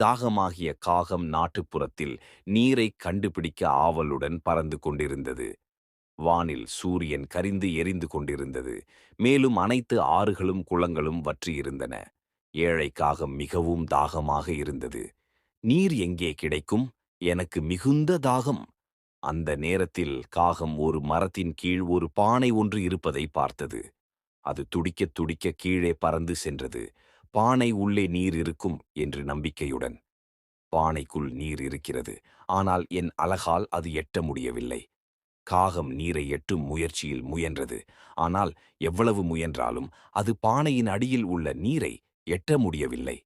தாகமாகிய காகம் நாட்டுப்புறத்தில் நீரை கண்டுபிடிக்க ஆவலுடன் பறந்து கொண்டிருந்தது. வானில் சூரியன் கரிந்து எரிந்து கொண்டிருந்தது. மேலும் அனைத்து ஆறுகளும் குளங்களும் வற்றியிருந்தன. ஏழை காகம் மிகவும் தாகமாக இருந்தது. நீர் எங்கே கிடைக்கும்? எனக்கு மிகுந்த தாகம். அந்த நேரத்தில் காகம் ஒரு மரத்தின் கீழ் ஒரு பானை ஒன்று இருப்பதை பார்த்தது. அது துடிக்க துடிக்க கீழே பறந்து சென்றது. பானை உள்ளே நீர் இருக்கும் என்று நம்பிக்கையுடன். பானைக்குள் நீர் இருக்கிறது. ஆனால் என் அலகால் அது எட்ட முடியவில்லை. காகம் நீரை எட்டும் முயற்சியில் முயன்றது. ஆனால் எவ்வளவு முயன்றாலும் அது பானையின் அடியில் உள்ள நீரை எட்ட முடியவில்லை.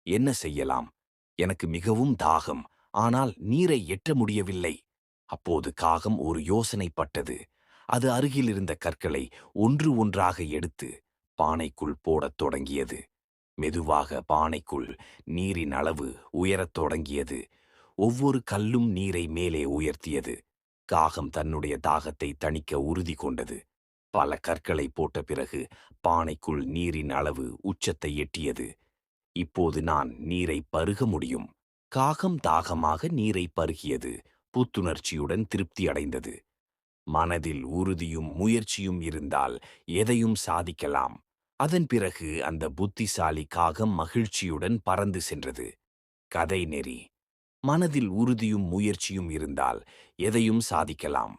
என்ன செய்யலாம்? எனக்கு மிகவும் தாகம். ஆனால் நீரை எட்ட முடியவில்லை. அப்போது காகம் ஒரு யோசனைப்பட்டது. அது அருகில் இருந்த கற்களை ஒன்று ஒன்றாக எடுத்து பானைக்குள் போடத் தொடங்கியது. மெதுவாக பானைக்குள் நீரின் அளவு உயரத் தொடங்கியது. ஒவ்வொரு கல்லும் நீரை மேலே உயர்த்தியது. காகம் தன்னுடைய தாகத்தை தணிக்க உறுதி கொண்டது. பல கற்களை போட்ட பிறகு பானைக்குள் நீரின் அளவு உச்சத்தை எட்டியது. இப்போது நான் நீரை பருக முடியும். காகம் தாகமாக நீரை பருகியது. புத்துணர்ச்சியுடன் திருப்தி அடைந்தது. மனதில் உறுதியும் முயற்சியும் இருந்தால் எதையும் சாதிக்கலாம். அதன் பிறகு அந்த புத்திசாலி காகம் மகிழ்ச்சியுடன் பறந்து சென்றது. கதை நெறி: மனதில் உறுதியும் முயற்சியும் இருந்தால் எதையும் சாதிக்கலாம்.